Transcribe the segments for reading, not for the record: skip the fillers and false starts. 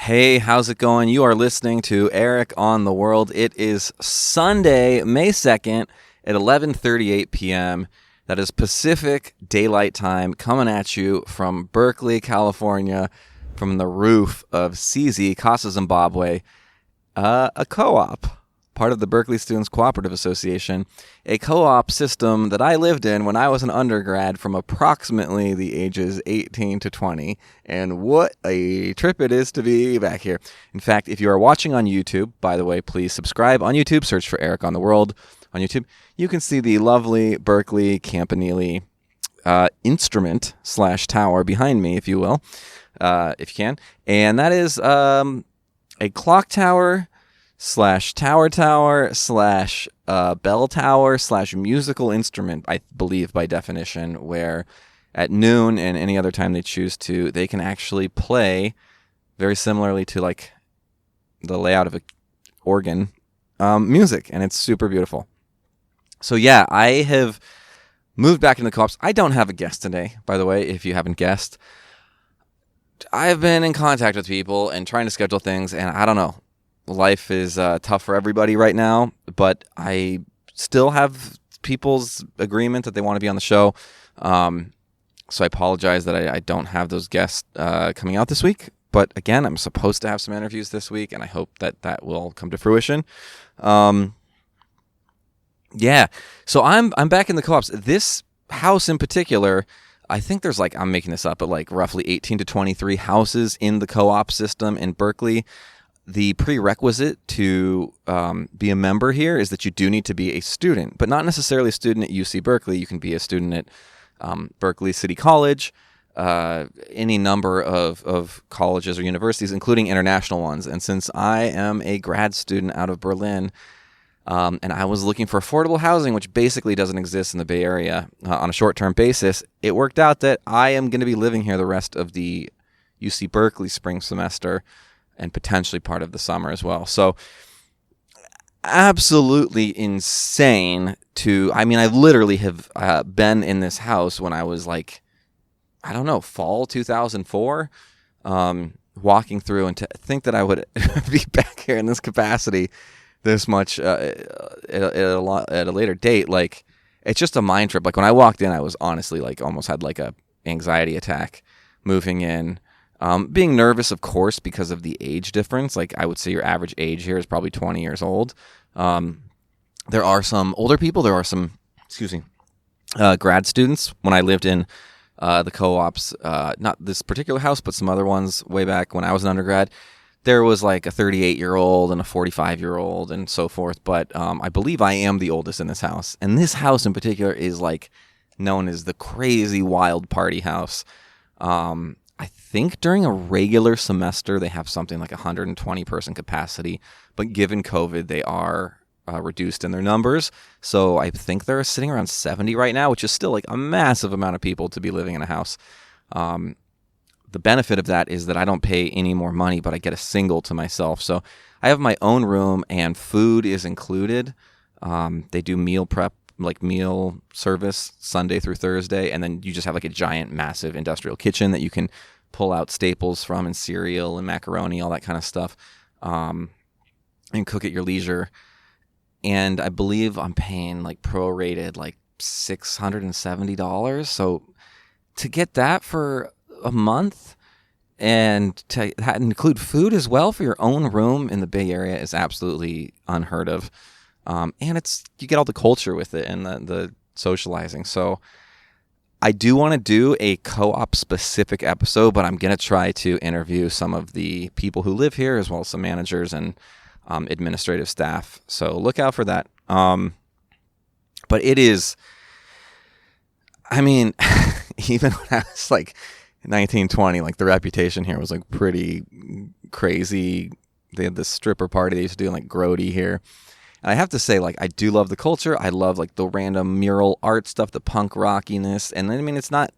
Hey, how's it going? You are listening to Eric on the World. It is Sunday, May 2nd at 11:38 p.m. That is Pacific Daylight Time, coming at you from Berkeley, California, from the roof of CZ, Casa Zimbabwe, a co-op, part of the Berkeley Student Cooperative Association, a co-op system that I lived in when I was an undergrad from approximately the ages 18 to 20. And what a trip it is to be back here. In fact, if you are watching on YouTube, by the way, please subscribe on YouTube. Search for Eric on the World on YouTube. You can see the lovely Berkeley Campanile instrument / tower behind me, if you will, if you can. And that is a clock tower / tower / bell tower / musical instrument, I believe by definition, where at noon and any other time they choose to, they can actually play very similarly to like the layout of an organ music, and it's super beautiful. So yeah, I have moved back into the co-ops. I don't have a guest today, by the way, if you haven't guessed. I've been in contact with people and trying to schedule things, and I don't know. Life is tough for everybody right now, but I still have people's agreement that they want to be on the show. So I apologize that I don't have those guests coming out this week. But again, I'm supposed to have some interviews this week, and I hope that will come to fruition. Yeah, so I'm back in the co-ops. This house in particular, I think there's I'm making this up, but roughly 18 to 23 houses in the co-op system in Berkeley. The prerequisite to be a member here is that you do need to be a student, but not necessarily a student at UC Berkeley. You can be a student at Berkeley City College, any number of colleges or universities, including international ones. And since I am a grad student out of Berlin, and I was looking for affordable housing, which basically doesn't exist in the Bay Area on a short-term basis, it worked out that I am going to be living here the rest of the UC Berkeley spring semester, and potentially part of the summer as well. So absolutely insane I literally have been in this house when I was fall 2004, walking through, and to think that I would be back here in this capacity this much at a later date, it's just a mind trip. When I walked in, I was honestly almost had a anxiety attack moving in. Being nervous, of course, because of the age difference. I would say your average age here is probably 20 years old. There are some older people. There are some, grad students. When I lived in the co-ops, not this particular house, but some other ones way back when I was an undergrad, there was a 38-year-old and a 45-year-old and so forth. But I believe I am the oldest in this house. And this house in particular is known as the crazy wild party house. I think during a regular semester, they have something like 120 person capacity, but given COVID, they are reduced in their numbers. So I think they're sitting around 70 right now, which is still a massive amount of people to be living in a house. The benefit of that is that I don't pay any more money, but I get a single to myself. So I have my own room and food is included. They do meal prep, meal service Sunday through Thursday, and then you just have a giant, massive industrial kitchen that you can pull out staples from, and cereal and macaroni, all that kind of stuff, and cook at your leisure. And I believe I'm paying prorated $670. So to get that for a month and to include food as well for your own room in the Bay Area is absolutely unheard of. And you get all the culture with it and the socializing. So I do want to do a co-op specific episode, but I'm going to try to interview some of the people who live here, as well as some managers and administrative staff. So look out for that. But it is, even when I was 19, 20, the reputation here was pretty crazy. They had this stripper party they used to do in Grody here. And I have to say, I do love the culture. I love, the random mural art stuff, the punk rockiness. And then, it's not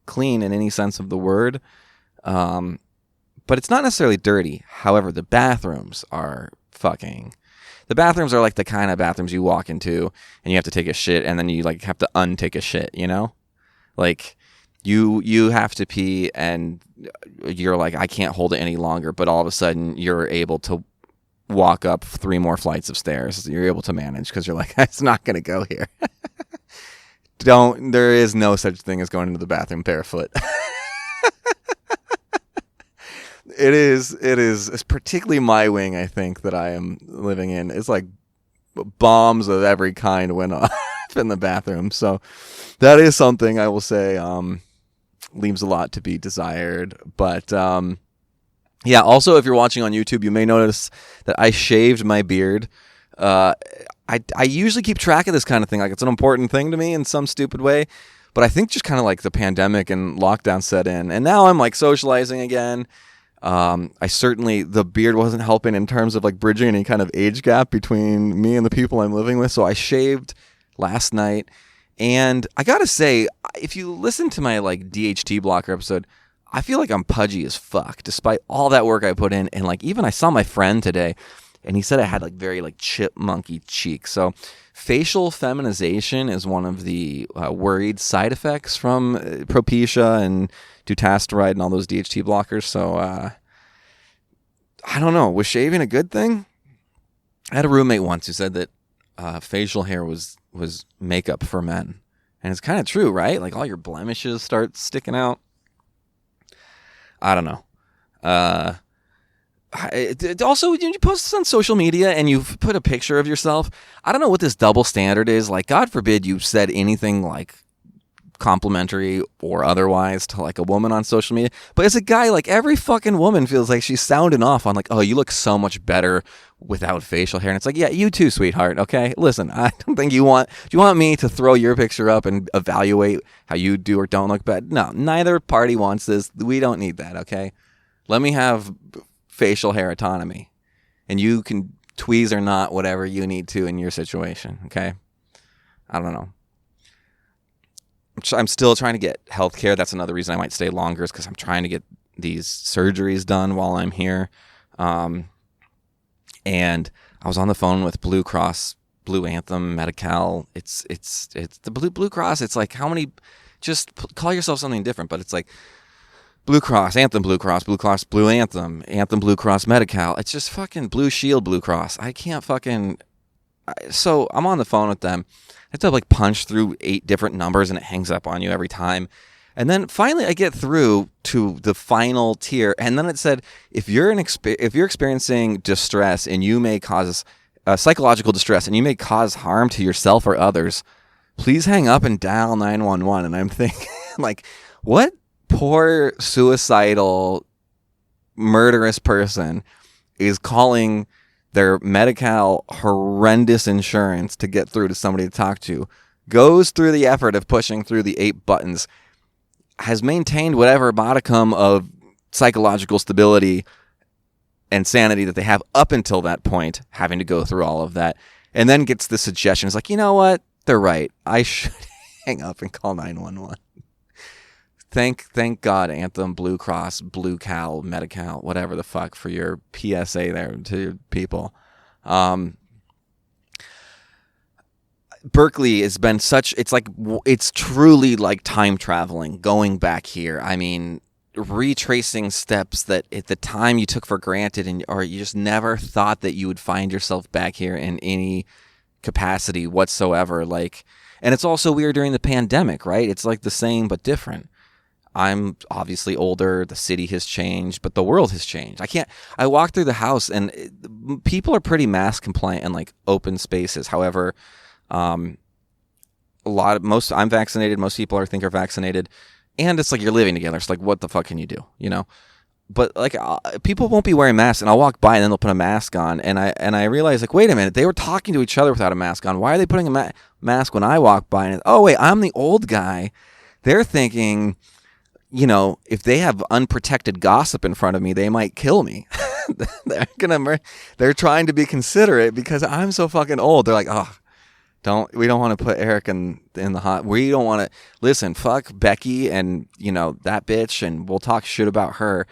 clean in any sense of the word. But it's not necessarily dirty. However, the bathrooms are the bathrooms are the kind of bathrooms you walk into and you have to take a shit and then you have to untake a shit, You have to pee and you're like, I can't hold it any longer, but all of a sudden you're able to walk up 3 more flights of stairs. You're able to manage because you're like, it's not going to go here. There is no such thing as going into the bathroom barefoot. It's particularly my wing, I think, that I am living in. It's like bombs of every kind went off in the bathroom. So that is something I will say leaves a lot to be desired. But yeah, also, if you're watching on YouTube, you may notice that I shaved my beard. I usually keep track of this kind of thing. Like, it's an important thing to me in some stupid way. But I think just kind of like the pandemic and lockdown set in. And now I'm like socializing again. The beard wasn't helping in terms of like bridging any kind of age gap between me and the people I'm living with. So I shaved last night. And I gotta say, if you listen to my like DHT blocker episode, I feel like I'm pudgy as fuck, despite all that work I put in. And like, even I saw my friend today, and he said I had like very like chipmunky cheeks. So facial feminization is one of the worried side effects from Propecia and dutasteride and all those DHT blockers. So I don't know. Was shaving a good thing? I had a roommate once who said that facial hair was makeup for men. And it's kind of true, right? Like, all your blemishes start sticking out. I don't know. Also, you post this on social media and you put a picture of yourself. I don't know what this double standard is. Like, God forbid you said anything like complimentary or otherwise to like a woman on social media. But as a guy, like, every fucking woman feels like she's sounding off on like, oh, you look so much better without facial hair. And it's like, yeah, you too, sweetheart. Okay, listen, I don't think do you want me to throw your picture up and evaluate how you do or don't look bad? No, neither party wants this. We don't need that. Okay, let me have facial hair autonomy, and you can tweeze or not whatever you need to in your situation. Okay, I don't know. I'm still trying to get healthcare. That's another reason I might stay longer, is because I'm trying to get these surgeries done while I'm here. And I was on the phone with Blue Cross, Blue Anthem, Medi-Cal. It's the Blue Cross. It's like, how many? Just call yourself something different, but it's like Blue Cross, Anthem, Blue Cross, Blue Anthem, Anthem, Blue Cross, Medi-Cal. It's just fucking Blue Shield, Blue Cross. I can't fucking. So I'm on the phone with them. I have to like punch through 8 different numbers, and it hangs up on you every time. And then finally I get through to the final tier, and then it said, if you're experiencing distress and you may cause psychological distress and you may cause harm to yourself or others, please hang up and dial 911. And I'm thinking, like, what poor suicidal murderous person is calling their Medi-Cal horrendous insurance to get through to somebody to talk to, goes through the effort of pushing through the 8 buttons, has maintained whatever modicum of psychological stability and sanity that they have up until that point, having to go through all of that, and then gets the suggestion. It's like, you know what? They're right. I should hang up and call 911. Thank God, Anthem, Blue Cross, Blue Cal, Medi-Cal, whatever the fuck, for your PSA there to people. Berkeley has been it's truly like time traveling, going back here. I mean, retracing steps that at the time you took for granted, or you just never thought that you would find yourself back here in any capacity whatsoever. Like, and it's also weird during the pandemic, right? It's like the same but different. I'm obviously older. The city has changed, but the world has changed. I walk through the house and people are pretty mask compliant in like open spaces. However, I'm vaccinated. Most people I think are vaccinated, and it's like you're living together. It's like, what the fuck can you do? You know? But like, people won't be wearing masks, and I'll walk by and then they'll put a mask on, and I realize, like, wait a minute, they were talking to each other without a mask on. Why are they putting a mask when I walk by? And oh wait, I'm the old guy. They're thinking, you know, if they have unprotected gossip in front of me, they might kill me. They're trying to be considerate because I'm so fucking old. They're like, oh, we don't want to put Eric in the hot. We don't want to listen. Fuck Becky and, you know, that bitch, and we'll talk shit about her.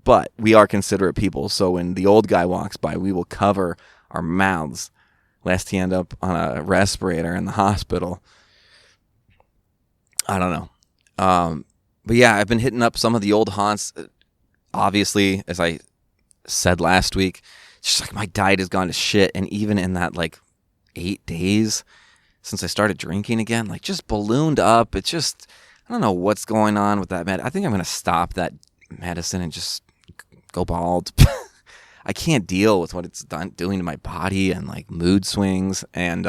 But we are considerate people. So when the old guy walks by, we will cover our mouths lest he end up on a respirator in the hospital. I don't know. But yeah, I've been hitting up some of the old haunts. Obviously, as I said last week, it's just like my diet has gone to shit. And even in that like 8 days since I started drinking again, like just ballooned up. It's just, I don't know what's going on with that I think I'm going to stop that medicine and just go bald. I can't deal with what it's doing to my body and like mood swings. And,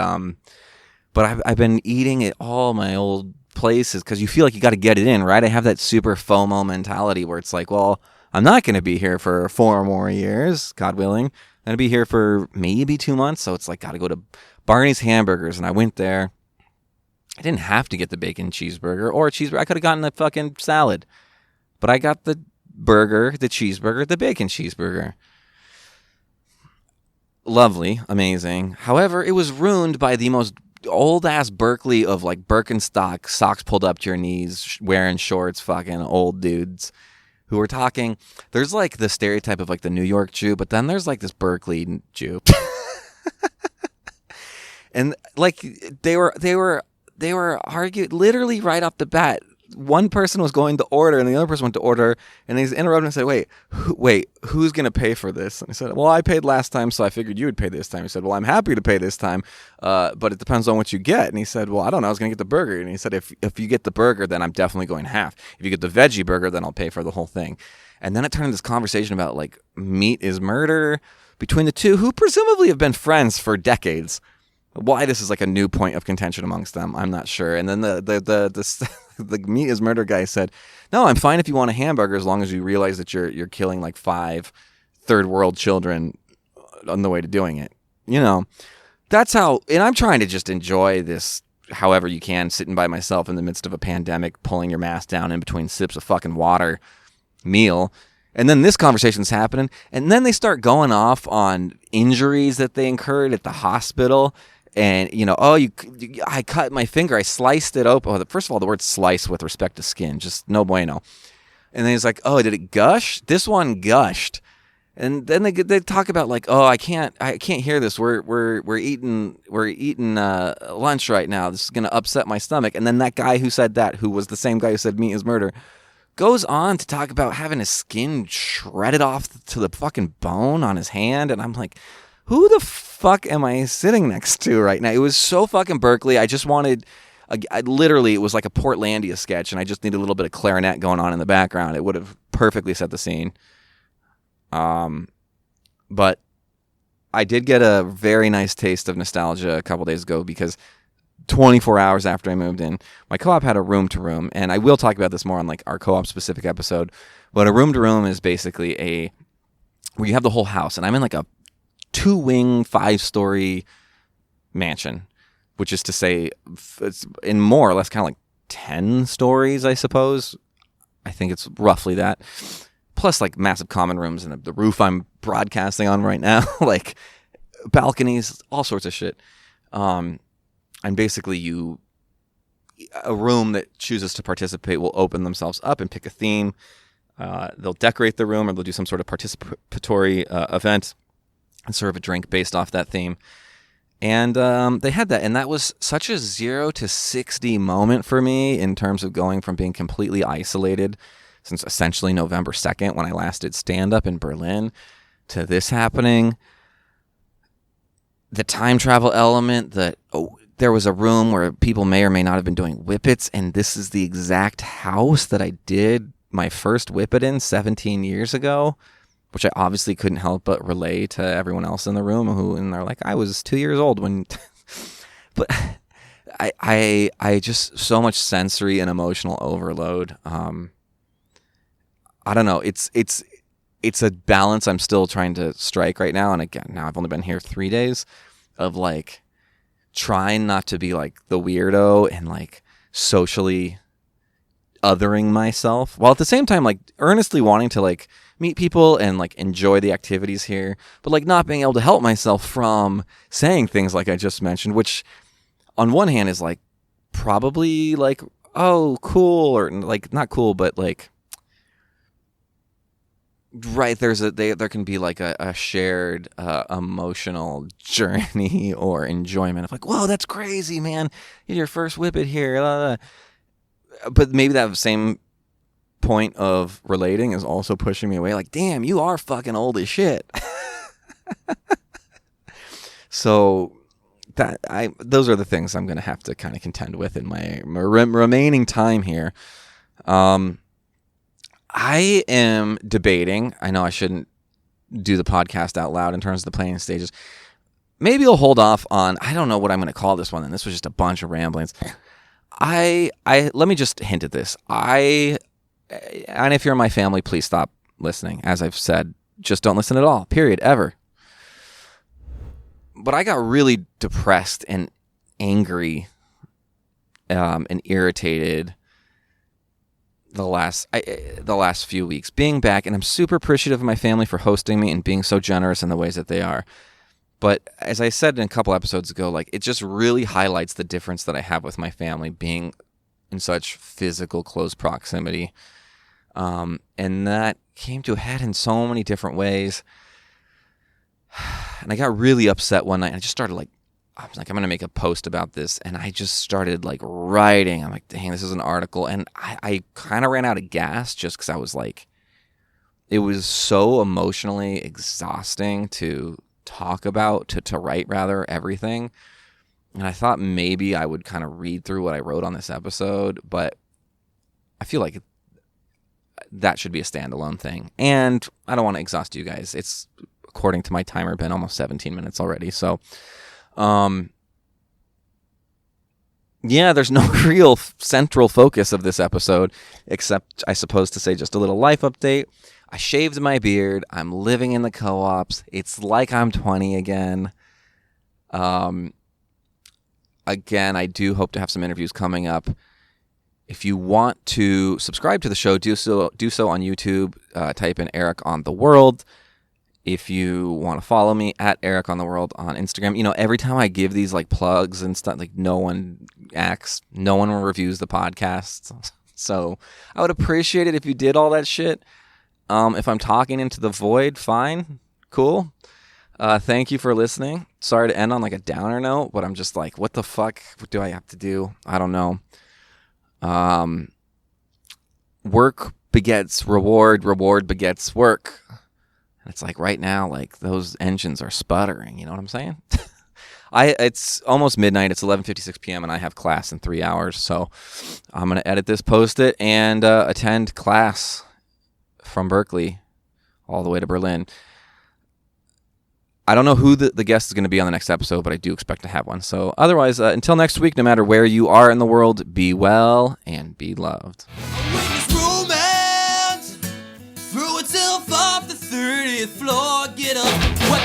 but I've been eating at all my old places because you feel like you got to get it in, right? I have that super FOMO mentality where it's like, well, I'm not going to be here for 4 more years, God willing. I'm going to be here for maybe 2 months. So it's like, got to go to Barney's Hamburgers. And I went there. I didn't have to get the bacon cheeseburger or a cheeseburger. I could have gotten the fucking salad. But I got the burger, the cheeseburger, the bacon cheeseburger. Lovely, amazing. However, it was ruined by the most old-ass Berkeley of like Birkenstock, socks pulled up to your knees, wearing shorts, fucking old dudes who were talking. There's like the stereotype of like the New York Jew, but then there's like this Berkeley Jew. And like they were arguing literally right off the bat. One person was going to order and the other person went to order, and he's interrupted and said, wait, who's going to pay for this? And I said, well, I paid last time, so I figured you would pay this time. He said, well, I'm happy to pay this time, but it depends on what you get. And he said, well, I don't know, I was going to get the burger. And he said, if you get the burger, then I'm definitely going half. If you get the veggie burger, then I'll pay for the whole thing. And then it turned into this conversation about like meat is murder between the two, who presumably have been friends for decades. Why this is like a new point of contention amongst them, I'm not sure. And then the meat is murder guy said, no, I'm fine if you want a hamburger as long as you realize that you're killing like 5 third world children on the way to doing it. You know, that's how, and I'm trying to just enjoy this however you can, sitting by myself in the midst of a pandemic, pulling your mask down in between sips of fucking water meal. And then this conversation's happening, and then they start going off on injuries that they incurred at the hospital. And, you know, I cut my finger. I sliced it open. Oh, first of all, the word slice with respect to skin, just no bueno. And then he's like, oh, did it gush? This one gushed. And then they talk about like, oh, I can't hear this. We're eating lunch right now. This is going to upset my stomach. And then that guy who said that, who was the same guy who said meat is murder, goes on to talk about having his skin shredded off to the fucking bone on his hand. And I'm like, who the fuck am I sitting next to right now? It was so fucking Berkeley. I just wanted, literally, it was like a Portlandia sketch, and I just needed a little bit of clarinet going on in the background. It would have perfectly set the scene. But I did get a very nice taste of nostalgia a couple days ago because 24 hours after I moved in, my co-op had a room-to-room, and I will talk about this more on like our co-op specific episode, but a room-to-room is basically where you have the whole house, and I'm in like a 2-wing, 5-story mansion, which is to say it's in more or less kind of like 10 stories, I suppose. I think it's roughly that. Plus like massive common rooms and the roof I'm broadcasting on right now, like balconies, all sorts of shit. And basically a room that chooses to participate will open themselves up and pick a theme. They'll decorate the room or they'll do some sort of participatory event and serve a drink based off that theme. And they had that. And that was such a 0 to 60 moment for me in terms of going from being completely isolated since essentially November 2nd when I last did stand-up in Berlin to this happening. The time travel element, there was a room where people may or may not have been doing whippets, and this is the exact house that I did my first whippet in 17 years ago. Which I obviously couldn't help but relay to everyone else in the room and they're like, I was 2 years old when, but I just so much sensory and emotional overload. I don't know. It's a balance I'm still trying to strike right now. And again, now I've only been here 3 days of like trying not to be like the weirdo and like socially othering myself while at the same time, like earnestly wanting to like meet people and like enjoy the activities here, but like not being able to help myself from saying things like I just mentioned, which on one hand is like probably like, oh, cool, or like not cool, but like, right, there can be like a shared emotional journey or enjoyment of like, whoa, that's crazy, man, you're your first whippet here. but maybe that same point of relating is also pushing me away. Like, damn, you are fucking old as shit. So those are the things I'm going to have to kind of contend with in my remaining time here. I am debating. I know I shouldn't do the podcast out loud in terms of the planning stages. Maybe I'll hold off on, I don't know what I'm going to call this one. And this was just a bunch of ramblings. Let me just hint at this. And if you're in my family, please stop listening. As I've said, just don't listen at all, period, ever. But I got really depressed and angry and irritated the last few weeks being back, and I'm super appreciative of my family for hosting me and being so generous in the ways that they are. But as I said in a couple episodes ago, like, it just really highlights the difference that I have with my family being in such physical close proximity. And that came to a head in so many different ways. And I got really upset one night. And I just started I was like, I'm going to make a post about this. And I just started writing. I'm like, dang, this is an article. And I kind of ran out of gas just because I was like, it was so emotionally exhausting to talk about, to write rather, everything. And I thought maybe I would kind of read through what I wrote on this episode. But I feel like that should be a standalone thing. And I don't want to exhaust you guys. It's, according to my timer, been almost 17 minutes already. So, yeah, there's no real central focus of this episode, except, I suppose, to say just a little life update. I shaved my beard. I'm living in the co-ops. It's like I'm 20 again. Again, I do hope to have some interviews coming up. If you want to subscribe to the show, do so on YouTube. Type in Eric on the World. If you want to follow me, at Eric on the World on Instagram. You know, every time I give these plugs and stuff, no one acts, no one reviews the podcast. So I would appreciate it if you did all that shit. If I'm talking into the void, fine, cool. Thank you for listening. Sorry to end on a downer note, but I'm just what the fuck do I have to do? I don't know. Work begets reward, reward begets work. And it's right now, those engines are sputtering. You know what I'm saying? It's almost midnight. It's 11:56 p.m. and I have class in 3 hours. So I'm going to edit this, post it, and attend class from Berkeley all the way to Berlin. I don't know who the guest is going to be on the next episode, but I do expect to have one. So otherwise, until next week, no matter where you are in the world, be well and be loved. Throw itself off the 30th floor, get up, wipe